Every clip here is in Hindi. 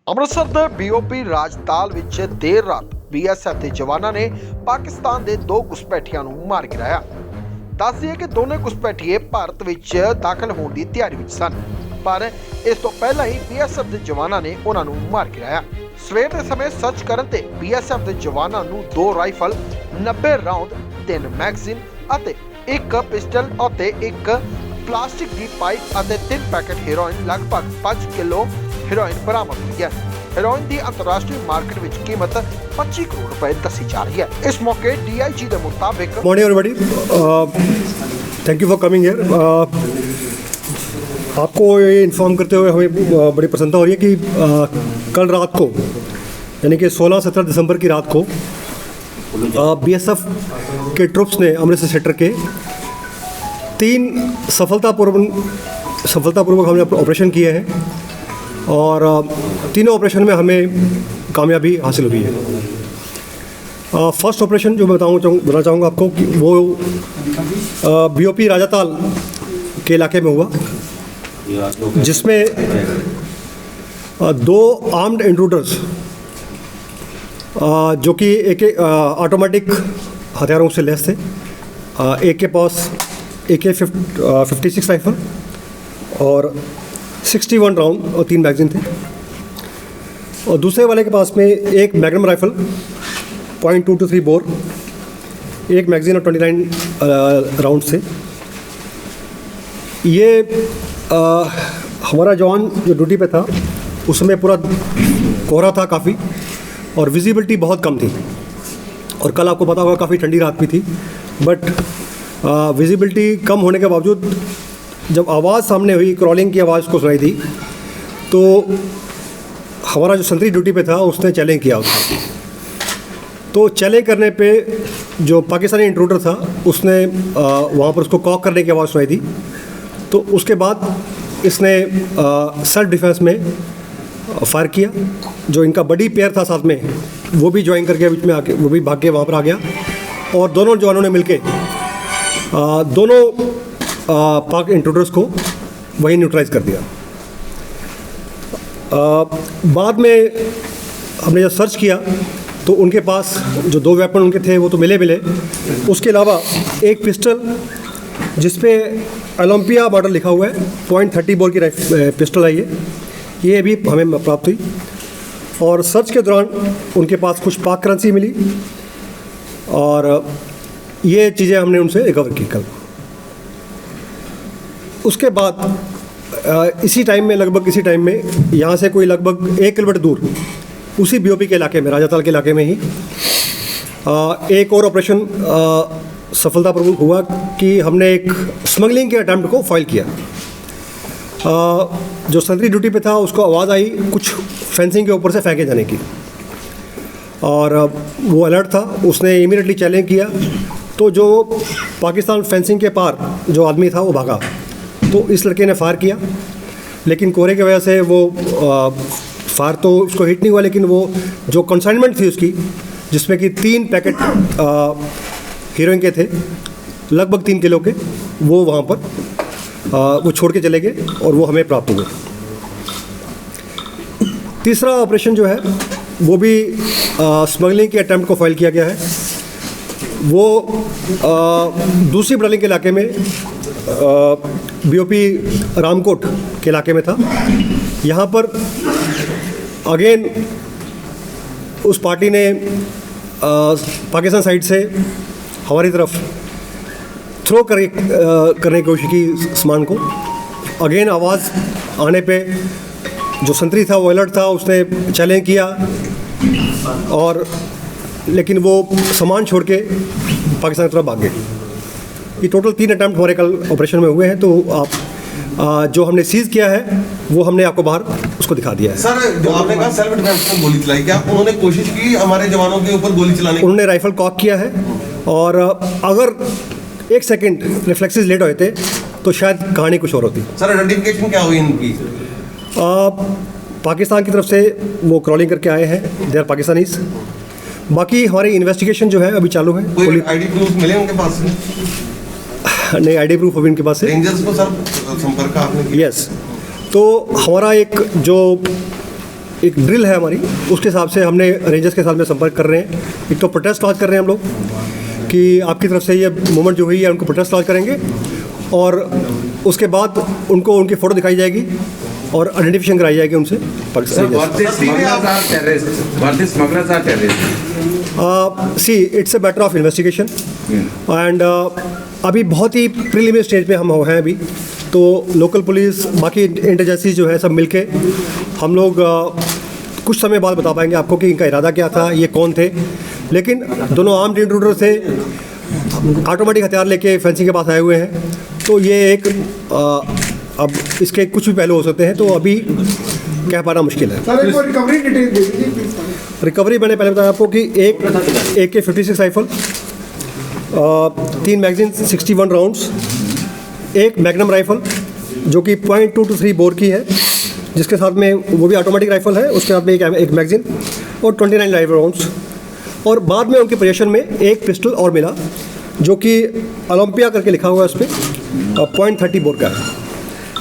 ਅੰਮ੍ਰਿਤਸਰ ਦੇ ਬੀਓਪੀ ਰਾਜਤਾਲ ਵਿੱਚ ਦੇਰ ਰਾਤ ਬੀਐਸਐਫ ਦੇ ਜਵਾਨਾਂ ਨੇ ਪਾਕਿਸਤਾਨ ਦੇ ਦੋ ਘੁਸਪੈਠੀਆਂ ਨੂੰ ਮਾਰ ਗਿਰਾਇਆ। ਦੱਸ ਦਈਏ ਕਿ ਦੋਨੇ ਘੁਸਪੈਠੀਏ ਭਾਰਤ ਵਿੱਚ ਦਾਖਲ ਹੋਣ ਦੀ ਤਿਆਰੀ ਵਿੱਚ ਸਨ, ਪਰ ਇਸ ਤੋਂ ਪਹਿਲਾਂ ਹੀ ਬੀਐਸਐਫ ਦੇ ਜਵਾਨਾਂ ਨੇ ਉਹਨਾਂ ਨੂੰ ਮਾਰ ਗਿਰਾਇਆ। ਸਵੇਰ ਦੇ ਸਮੇਂ ਸਰਚ ਕਰਨ ਤੇ ਬੀਐਸਐਫ ਦੇ ਜਵਾਨਾਂ ਨੂੰ 2 ਰਾਈਫਲ, 90 ਰਾਉਂਡ, 3 ਮੈਗਜ਼ੀਨ ਅਤੇ 1 ਪਿਸਟਲ ਅਤੇ 1 ਪਲਾਸਟਿਕ ਦੀ ਪਾਈਪ ਅਤੇ 3 ਪੈਕੇਟ ਹੈਰੋਇਨ ਲਗਭਗ 5 ਕਿਲੋ ਹੈਰੋਇਨ ਬਰਾਮਦ ਹੋਈ ਹੈ। ਹੈਰੋਇਨ ਦੀ ਅੰਤਰਰਾਸ਼ਟਰੀ ਮਾਰਕੀਟ ਵਿੱਚ ਕੀਮਤ 25 ਕਰੋੜ रुपए ਦੱਸੀ ਜਾ ਰਹੀ है। इस मौके डीआईजी के मुताबिक morning everybody, thank you for coming here. आपको ये इन्फॉर्म करते हुए हमें बड़ी प्रसन्नता हो रही है कि कल रात को यानी कि 16-17 दिसंबर की रात को बीएसएफ के ट्रुप्स ने अमृतसर सेक्टर के 3 सफलतापूर्वक हमने ऑपरेशन किए हैं और तीनों ऑपरेशन में हमें कामयाबी हासिल हुई है। फर्स्ट ऑपरेशन जो मैं बताना चाहूँगा आपको कि वो बीओपी राजाताल के इलाके में हुआ, जिसमें 2 आर्म्ड इंट्रूडर्स जो कि एक ऑटोमेटिक हथियारों से लैस थे। एक के पास AK-56 राइफल और 61 राउंड और 3 मैगजीन थे, और दूसरे वाले के पास में एक मैग्नम राइफल .223 बोर, एक मैगजीन और 29 राउंड से। ये हमारा जवान जो ड्यूटी पे था उस समय पूरा कोहरा था काफ़ी, और विजिबिलिटी बहुत कम थी, और कल आपको पता होगा काफ़ी ठंडी रात भी थी, बट विजिबिलिटी कम होने के बावजूद जब आवाज़ सामने हुई, क्रॉलिंग की आवाज़ को सुनाई दी, तो हमारा जो संतरी ड्यूटी पे था उसने चैलेंज किया उसको। तो चैलेंज करने पे जो पाकिस्तानी इंट्रूडर था उसने वहाँ पर उसको कॉक करने की आवाज़ सुनाई दी। तो उसके बाद इसने सेल्फ डिफेंस में फायर किया। जो इनका बड़ी पेयर था साथ में, वो भी ज्वाइन करके बीच में आके वो भी भाग के वहाँ पर आ गया, और दोनों जवानों ने मिलके दोनों पाक इंट्रूडर्स को वहीं न्यूट्रलाइज कर दिया। बाद में हमने जब सर्च किया तो उनके पास जो 2 वेपन उनके थे वो तो मिले। उसके अलावा एक पिस्टल जिस पे ओलंपिया मॉडल लिखा हुआ है, .30 बोर की पिस्टल है ये भी हमें प्राप्त हुई। और सर्च के दौरान उनके पास कुछ पाक करेंसी मिली, और ये चीज़ें हमने उनसे रिकवर की कल। उसके बाद इसी टाइम में, लगभग इसी टाइम में, यहाँ से कोई लगभग 1 किलोमीटर दूर उसी बीओपी के इलाके में, राजाताल के इलाके में ही एक और ऑपरेशन सफलतापूर्वक हुआ कि हमने एक स्मगलिंग के अटैम्प्ट को फॉइल किया। जो संतरी ड्यूटी पे था उसको आवाज़ आई कुछ फेंसिंग के ऊपर से फेंके जाने की, और वो अलर्ट था, उसने इमीडिएटली चैलेंज किया। तो जो पाकिस्तान फेंसिंग के पार जो आदमी था वो भागा, तो इस लड़के ने फायर किया, लेकिन कोहरे की वजह से वो फायर तो उसको हिट नहीं हुआ, लेकिन वो जो कंसाइनमेंट थी उसकी, जिसमें कि 3 पैकेट हीरोइन के थे लगभग 3 किलो के, वो वहाँ पर वो छोड़ के चले गए और वो हमें प्राप्त हुए। तीसरा ऑपरेशन जो है वो भी स्मगलिंग के अटैम्प्ट को फाइल किया गया है। वो दूसरी बटालियन के इलाके में बीओपी रामकोट के इलाके में था। यहाँ पर अगेन उस पार्टी ने पाकिस्तान साइड से हमारी तरफ थ्रो करने की कोशिश की सामान को। अगेन आवाज़ आने पे जो संतरी था वो अलर्ट था, उसने चैलेंज किया, और लेकिन वो सामान छोड़ के पाकिस्तान की तरफ भाग गए। ये टोटल 3 अटैम्प्ट हमारे कल ऑपरेशन में हुए हैं। तो आप जो हमने सीज किया है वो हमने आपको बाहर उसको दिखा दिया है। सर, जो आपने कहा सेल्फ डिफेंस में गोली चलाई, क्या उन्होंने कोशिश की हमारे जवानों के ऊपर गोली चलाने की? उन्होंने राइफल कॉक किया है, और अगर 1 सेकंड रिफ्लेक्सेस लेट होते तो शायद कहानी कुछ और होती। सर, आइडेंटिफिकेशन क्या हुई इनकी? पाकिस्तान की तरफ से वो क्रॉलिंग करके आए हैं, दे आर पाकिस्तानीज। बाकी हमारी इन्वेस्टिगेशन जो है अभी चालू है। कोई आईडी प्रूफ मिले उनके पास से? नहीं, आईडी प्रूफ अभी उनके पास है। रेंजर्स को सर संपर्क आपने किया? यस, तो हमारा एक जो एक ड्रिल है हमारी, उसके हिसाब से हमने रेंजर्स के साथ में संपर्क कर रहे हैं। एक तो प्रोटेस्ट लॉन्च कर रहे हैं हम लोग कि आपकी तरफ से ये मूवमेंट जो हुई है उनको प्रोटेस्ट लॉन्च करेंगे, और उसके बाद उनको उनकी फ़ोटो दिखाई जाएगी और आइडेंटिफिकेशन कराई जाएगी उनसे Pakistani. See it's a matter of investigation and अभी बहुत ही प्रीलिमिनरी स्टेज पे हम हैं अभी, तो लोकल पुलिस बाकी इंटेलिजेंसी जो है सब मिलके हम लोग कुछ समय बाद बता पाएंगे आपको कि इनका इरादा क्या था, ये कौन थे। लेकिन दोनों आर्म्ड इंट्रूडर से ऑटोमेटिक हथियार लेके फेंसिंग के पास आए हुए हैं, तो ये एक अब इसके कुछ भी पहलू हो सकते हैं, तो अभी कह पाना मुश्किल है। सर एक रिकवरी डिटेल दे दीजिए। रिकवरी मैंने पहले बताया आपको कि एक AK-56 राइफल, 3 मैगजीन 61 राउंड्स, एक मैग्नम राइफल जो कि .223 बोर की है, जिसके साथ में वो भी ऑटोमेटिक राइफल है, उसके साथ में एक मैगजीन और 29 लाइव राउंड्स, और बाद में उनके पोजीशन में एक पिस्टल और मिला जो कि ओलंपिया करके लिखा हुआ है उस पर, .30 बोर का है,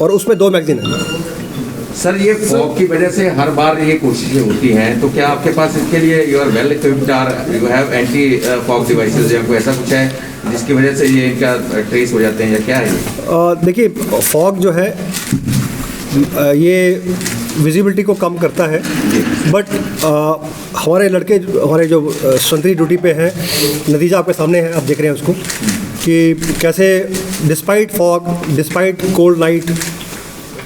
और उसमें 2 मैगजीन है। सर ये फॉग की वजह से हर बार ये कोशिशें होती हैं, तो क्या आपके पास इसके लिए यू आर वेल इक्विप्ड और you have anti fog devices या कोई ऐसा कुछ है जिसकी वजह से ये इनका ट्रेस हो जाते हैं, या क्या है? देखिए, फॉग जो है ये विजिबिलिटी को कम करता है, बट हमारे लड़के हमारे जो संतरी ड्यूटी पे हैं, नतीजा आपके सामने है, आप देख रहे हैं उसको कि कैसे despite fog, despite cold night,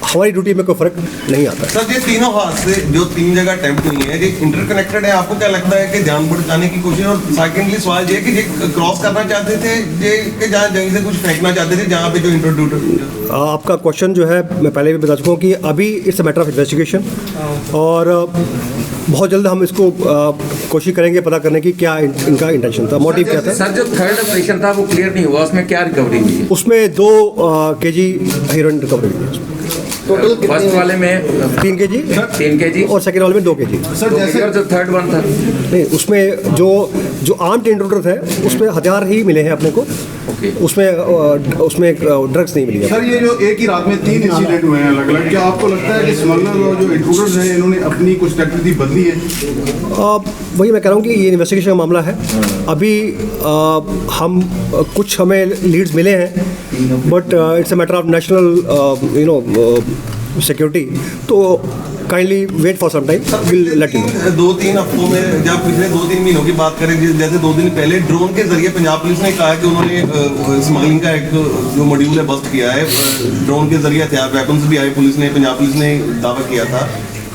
हमारी ड्यूटी में कोई फर्क नहीं आता है। सर ये तीनों हादसे जो 3 जगह अटेम्प्ट हुई है, ये इंटरकनेक्टेड है, आपको क्या लगता है कि जान बचाने की कोशिश? और सेकेंडली सवाल ये कि ये क्रॉस करना चाहते थे ये कि जहाँ जहीं से कुछ फेंकना चाहते थे जहाँ पे जो इंट्रोड्यूटर? आपका क्वेश्चन जो है मैं पहले भी बता चुका हूँ कि अभी it's a matter of investigation, और बहुत जल्द हम इसको कोशिश करेंगे पता करने की क्या इनका इंटेंशन था, मोटिव क्या था। सर जो थर्ड ऑपरेशन था वो क्लियर नहीं हुआ, उसमें क्या रिकवरी हुई है? उसमें 2 kg हेरोइन रिकवरी हुई है। फर्स्ट वाले में 3 kg 3 kg और सेकेंड वाले में 2 kg। सर जैसे जो थर्ड वन था नहीं, उसमें जो आर्म्ड इंट्रूडर थे उसमें हथियार ही मिले हैं अपने को, ओके, उसमें ड्रग्स नहीं मिली है। सर ये जो एक ही रात में 3 इंसिडेंट हुए हैं अलग अलग, क्या आपको लगता है कि स्मगलर और जो इंट्रूडर्स हैं इन्होंने अपनी कुछ स्ट्रेटजी बदली है? वही मैं कह रहा हूँ कि ये इन्वेस्टिगेशन का मामला है। अभी हमें लीड्स मिले हैं, but it's a matter of national security, तो kindly wait for some time, will let you know. 2-3 हफ्तों में जब पिछले 2-3 महीनों की बात करें, जैसे 2 दिन पहले ड्रोन के जरिए पंजाब पुलिस ने कहा कि उन्होंने स्मगलिंग का एक जो मॉड्यूल है बस्ट किया है, ड्रोन के जरिए हथियार वेपन्स भी आए, पंजाब पुलिस ने दावा किया था।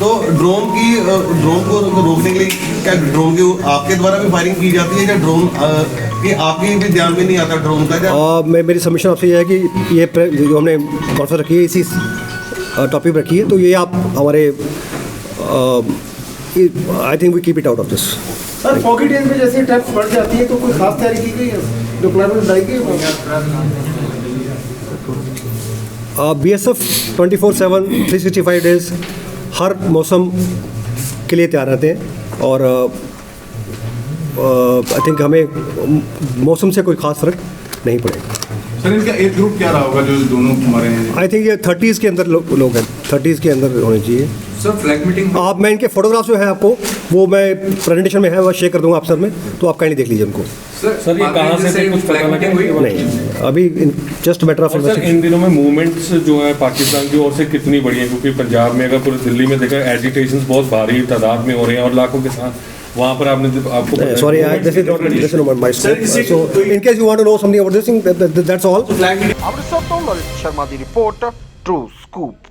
तो ड्रोन को रोकने के लिए क्या ड्रोन के आपके द्वारा भी फायरिंग की जाती है, या ड्रोन कि आपके भी ध्यान में नहीं आता ड्रोन का? मेरी सबमिशन आपसे ये है कि ये जो हमने कॉन्फ्रेंस रखी है इसी टॉपिक रखी है, तो ये आप हमारे I think we keep it out of this. Sir foggy days में जैसे टैक्स बढ़ जाती है तो कोई खास तैयारी की गई है, डिप्लॉयमेंट बनाई गई है? BSF 24/7 365 डेज हर मौसम के लिए तैयार रहते हैं, और आई थिंक हमें मौसम से कोई ख़ास फर्क नहीं पड़ेगा। सर इनका एज ग्रुप क्या रहा होगा जो दोनों हमारे हैं? आई थिंक ये 30s के अंदर लोग हैं, 30s के अंदर होने चाहिए। सर फ्लैग मीटिंग मैं इनके फोटोग्राफ्स जो है आपको वो मैं प्रेजेंटेशन में है वो शेयर कर दूंगा आप सर में, तो आप काइंडली देख लीजिए उनको। सर ये कहाँ से कुछ पता लगा? नहीं, अभी जस्ट मैटर ऑफ सर इन दिनों में मूवमेंट्स जो है पाकिस्तान की ओर से कितनी बड़ी है, क्योंकि पंजाब में अगर पूरे दिल्ली में देखा एजिटेशंस बहुत भारी तादाद में हो रहे हैं और लाखों के साथ वहाँ पर आपको sorry, this is not my scope. So in case you want to know something about this thing, that's all. Amritsar ਤੋਂ ललित शर्मा की रिपोर्ट, ट्रू स्कूप।